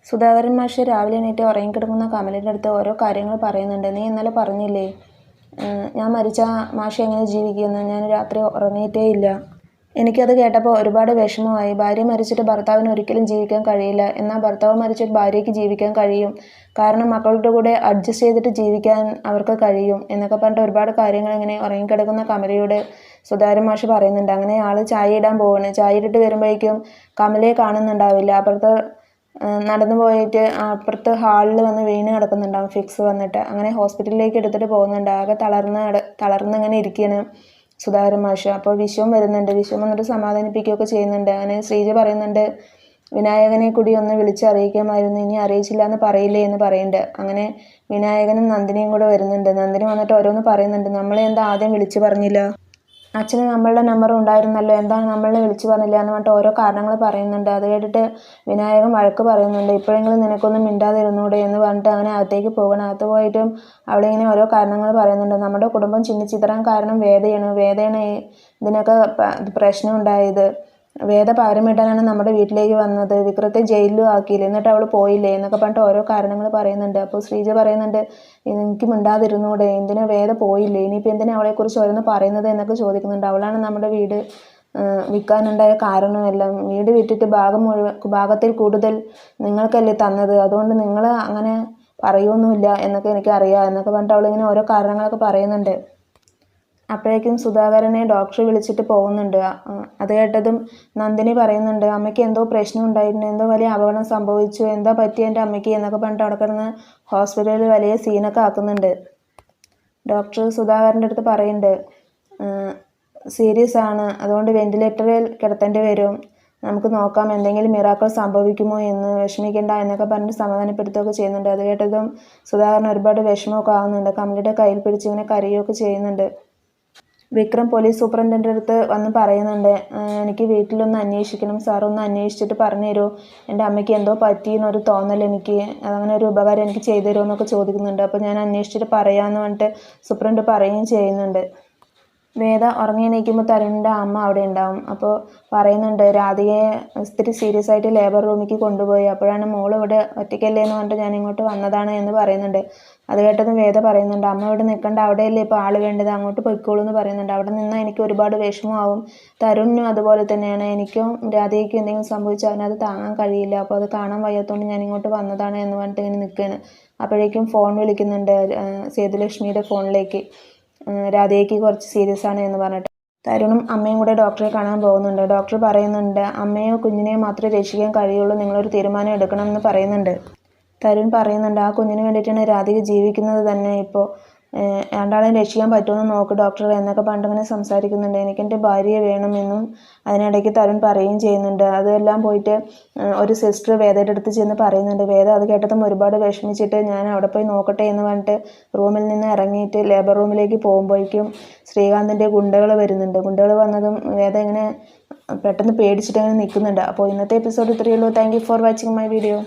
സുധാകരൻ മാഷ് രാവിലെ എണീറ്റ് ഉറങ്ങിക്കിടക്കുന്ന കമലിൻ്റെ അടുത്ത് ഓരോ കാര്യങ്ങൾ പറയുന്നുണ്ട്. നീ ഇന്നലെ പറഞ്ഞില്ലേ ഞാൻ മരിച്ച മാഷ് എങ്ങനെ ജീവിക്കുമെന്ന്? ഞാൻ രാത്രി ഉറങ്ങിയിട്ടേ ഇല്ല. എനിക്കത് കേട്ടപ്പോൾ ഒരുപാട് വിഷമമായി. ഭാര്യ മരിച്ചിട്ട് ഭർത്താവിന് ഒരിക്കലും ജീവിക്കാൻ കഴിയില്ല, എന്നാൽ ഭർത്താവ് മരിച്ചിട്ട് ഭാര്യയ്ക്ക് ജീവിക്കാൻ കഴിയും. കാരണം മക്കളുടെ കൂടെ അഡ്ജസ്റ്റ് ചെയ്തിട്ട് ജീവിക്കാൻ അവർക്ക് കഴിയും എന്നൊക്കെ പറഞ്ഞിട്ട് ഒരുപാട് കാര്യങ്ങൾ ഇങ്ങനെ ഉറങ്ങിക്കിടക്കുന്ന കമലയോട് സുധാകരൻ മാഷ് പറയുന്നുണ്ട്. അങ്ങനെ ആൾ ചായ ഇടാൻ പോവാണ്. ചായ ഇട്ടിട്ട് വരുമ്പോഴേക്കും കമലയെ കാണുന്നുണ്ടാവില്ല. അപ്പുറത്ത് നടന്നു പോയിട്ട് അപ്പുറത്ത് ഹാളിൽ വന്ന് വീണ് കിടക്കുന്നുണ്ടാവും ഫിക്സ് വന്നിട്ട്. അങ്ങനെ ഹോസ്പിറ്റലിലേക്ക് എടുത്തിട്ട് പോകുന്നുണ്ട്. ആകെ തളർന്നിങ്ങനെ ഇരിക്കുകയാണ് സുധാകരൻ മാഷ്. അപ്പോൾ വിശ്വം വരുന്നുണ്ട്. വിശ്വം വന്നിട്ട് സമാധാനിപ്പിക്കുകയൊക്കെ ചെയ്യുന്നുണ്ട്. അങ്ങനെ ശ്രീജ പറയുന്നുണ്ട്, വിനായകനെ കൂടി ഒന്ന് വിളിച്ചറിയിക്കാമായിരുന്നു, ഇനി അറിയിച്ചില്ല എന്ന് പറയില്ലേ എന്ന് പറയുന്നുണ്ട്. അങ്ങനെ വിനായകനും നന്ദിനിയും കൂടെ വരുന്നുണ്ട്. നന്ദിനി വന്നിട്ട് ഓരോന്ന് പറയുന്നുണ്ട്. നമ്മളെ എന്താ ആദ്യം വിളിച്ചു പറഞ്ഞില്ല? അച്ഛന് നമ്മളുടെ നമ്പർ ഉണ്ടായിരുന്നല്ലോ, എന്താണ് നമ്മളെ വിളിച്ചു പറഞ്ഞില്ല എന്ന് പറഞ്ഞിട്ട് ഓരോ കാരണങ്ങൾ പറയുന്നുണ്ട്. അത് കേട്ടിട്ട് വിനായകൻ വഴക്ക് പറയുന്നുണ്ട്. ഇപ്പോഴെങ്കിലും നിനക്കൊന്നും മിണ്ടാതിരുന്നൂടെ എന്ന് പറഞ്ഞിട്ട് അങ്ങനെ അകത്തേക്ക് പോകണം. അകത്ത് പോയിട്ടും അവളിങ്ങനെ ഓരോ കാരണങ്ങൾ പറയുന്നുണ്ട്. നമ്മുടെ കുടുംബം ചിന്നിച്ചിതറാൻ കാരണം വേദയാണ് ഇതിനൊക്കെ പ്രശ്നം ഉണ്ടായത്. വേദ പകരമിട്ടാനാണ് നമ്മുടെ വീട്ടിലേക്ക് വന്നത്. വിക്രത്തെ ജയിലിലും ആക്കിയില്ലേ, എന്നിട്ട് അവൾ പോയില്ലേ എന്നൊക്കെ പറഞ്ഞിട്ട് ഓരോ കാരണങ്ങൾ പറയുന്നുണ്ട്. അപ്പോൾ ശ്രീജ പറയുന്നുണ്ട്, എനിക്ക് മിണ്ടാതിരുന്നൂടെ, എന്തിനാ വേദ പോയില്ലേ, ഇനിയിപ്പോൾ എന്തിനാ അവളെക്കുറിച്ച് ഓരോന്ന് പറയുന്നത് എന്നൊക്കെ ചോദിക്കുന്നുണ്ട്. അവളാണ് നമ്മുടെ വീട് വിൽക്കാനുണ്ടായ കാരണമെല്ലാം. വീട് വിറ്റിട്ട് ഭാഗത്തിൽ കൂടുതൽ നിങ്ങൾക്കല്ലേ തന്നത്, അതുകൊണ്ട് നിങ്ങൾ അങ്ങനെ പറയുമൊന്നുമില്ല എന്നൊക്കെ എനിക്കറിയാം എന്നൊക്കെ പറഞ്ഞിട്ട് അവളിങ്ങനെ ഓരോ കാരണങ്ങളൊക്കെ പറയുന്നുണ്ട്. അപ്പോഴേക്കും സുധാകരനെ ഡോക്ടർ വിളിച്ചിട്ട് പോകുന്നുണ്ട്. അത് കേട്ടതും നന്ദിനി പറയുന്നുണ്ട്, അമ്മയ്ക്ക് എന്തോ പ്രശ്നം ഉണ്ടായിരുന്നു, എന്തോ വലിയ അപകടം സംഭവിച്ചു, എന്താ പറ്റി എൻ്റെ അമ്മയ്ക്ക് എന്നൊക്കെ പറഞ്ഞിട്ട് അവിടെ കിടന്ന് ഹോസ്പിറ്റലിൽ വലിയ സീനൊക്കെ ആക്കുന്നുണ്ട്. ഡോക്ടർ സുധാകരൻ്റെ അടുത്ത് പറയുന്നുണ്ട്, സീരിയസ് ആണ്, അതുകൊണ്ട് വെന്റിലേറ്ററിൽ കിടത്തേണ്ടി വരും, നമുക്ക് നോക്കാം എന്തെങ്കിലും മിറാക്കൾ സംഭവിക്കുമോ എന്ന്, വിഷമിക്കേണ്ട എന്നൊക്കെ പറഞ്ഞിട്ട് സമാധാനപ്പെടുത്തുകയൊക്കെ ചെയ്യുന്നുണ്ട്. അത് കേട്ടതും സുധാകരൻ ഒരുപാട് വിഷമമൊക്കെ ആവുന്നുണ്ട്. കമലിയുടെ കയ്യിൽ പിടിച്ച് ഇങ്ങനെ കരയുകയൊക്കെ ചെയ്യുന്നുണ്ട്. വിക്രം പോലീസ് സൂപ്രണ്ടിൻ്റെ അടുത്ത് വന്ന് പറയുന്നുണ്ട്, എനിക്ക് വീട്ടിലൊന്ന് അന്വേഷിക്കണം സാർ, ഒന്ന് അന്വേഷിച്ചിട്ട് പറഞ്ഞു തരുമോ, എൻ്റെ അമ്മയ്ക്ക് എന്തോ പറ്റിയെന്നൊരു തോന്നൽ എനിക്ക്, അതങ്ങനെ ഒരു ഉപകാരം എനിക്ക് ചെയ്തു തരുമോ എന്നൊക്കെ ചോദിക്കുന്നുണ്ട്. അപ്പോൾ ഞാൻ അന്വേഷിച്ചിട്ട് പറയാമെന്ന് പറഞ്ഞിട്ട് സൂപ്രണ്ട് പറയുകയും ചെയ്യുന്നുണ്ട്. വേദ ഉറങ്ങി എണീക്കുമ്പോൾ തരുണിൻ്റെ അമ്മ അവിടെ ഉണ്ടാവും. അപ്പോൾ പറയുന്നുണ്ട്, രാധികയെ ഇത്തിരി സീരിയസ് ആയിട്ട് ലേബർ റൂമിലേക്ക് കൊണ്ടുപോയി, അപ്പോഴാണ് മോൾ ഇവിടെ ഒറ്റയ്ക്കല്ലേ എന്ന് പറഞ്ഞിട്ട് ഞാൻ ഇങ്ങോട്ട് വന്നതാണ് എന്ന് പറയുന്നുണ്ട്. അത് കേട്ടതും വേദ പറയുന്നുണ്ട്, അമ്മ ഇവിടെ നിൽക്കേണ്ട, അവിടെയല്ലേ ഇപ്പോൾ ആൾ വേണ്ടത്, അങ്ങോട്ട് പൊയ്ക്കോളൂ എന്ന് പറയുന്നുണ്ട്. അവിടെ നിന്നാൽ എനിക്ക് ഒരുപാട് വിഷമമാവും, തരുണിനും അതുപോലെ തന്നെയാണ്, എനിക്കും രാധികയ്ക്കും എന്തെങ്കിലും സംഭവിച്ചാൽ അവനത് താങ്ങാൻ കഴിയില്ല, അപ്പോൾ അത് കാണാൻ വയ്യാത്തതുകൊണ്ട് ഞാൻ ഇങ്ങോട്ട് വന്നതാണ് എന്ന് പറഞ്ഞിട്ട് ഇങ്ങനെ നിൽക്കുകയാണ്. അപ്പോഴേക്കും ഫോൺ വിളിക്കുന്നുണ്ട് സേതുലക്ഷ്മിയുടെ ഫോണിലേക്ക്, രാധയ്ക്ക് കുറച്ച് സീരിയസ് ആണ് എന്ന് പറഞ്ഞിട്ട്. തരുണും അമ്മയും കൂടെ ഡോക്ടറെ കാണാൻ പോകുന്നുണ്ട്. ഡോക്ടർ പറയുന്നുണ്ട്, അമ്മയോ കുഞ്ഞിനെയോ മാത്രമേ രക്ഷിക്കാൻ കഴിയുള്ളൂ, നിങ്ങളൊരു തീരുമാനം എടുക്കണം എന്ന് പറയുന്നുണ്ട്. തരുൺ പറയുന്നുണ്ട്, ആ കുഞ്ഞിന് വേണ്ടിയിട്ടാണ് രാധിക ജീവിക്കുന്നത് തന്നെ, ഇപ്പോൾ രണ്ടാളെയും രക്ഷിക്കാൻ പറ്റുമെന്ന് നോക്ക് ഡോക്ടർ എന്നൊക്കെ പണ്ട് ഇങ്ങനെ സംസാരിക്കുന്നുണ്ട്. എനിക്കെൻ്റെ ഭാര്യയെ വേണമെന്നും അതിനിടയ്ക്ക് തരുൺ പറയുകയും ചെയ്യുന്നുണ്ട്. അതെല്ലാം പോയിട്ട് ഒരു സിസ്റ്റർ വേദയുടെ അടുത്ത് ചെന്ന് പറയുന്നുണ്ട്. വേദ അത് കേട്ടതും ഒരുപാട് വിഷമിച്ചിട്ട് ഞാൻ അവിടെ പോയി നോക്കട്ടെ എന്ന് പറഞ്ഞിട്ട് റൂമിൽ നിന്ന് ഇറങ്ങിയിട്ട് ലേബർ റൂമിലേക്ക് പോകുമ്പോഴേക്കും ശ്രീകാന്തിൻ്റെ ഗുണ്ടകൾ വരുന്നുണ്ട്. ഗുണ്ടകൾ വന്നതും വേദ ഇങ്ങനെ പെട്ടെന്ന് പേടിച്ചിട്ട് അങ്ങനെ നിൽക്കുന്നുണ്ട്. അപ്പോൾ ഇന്നത്തെ എപ്പിസോഡ് ഇത്രയേ ഉള്ളൂ. Thank you for watching my video.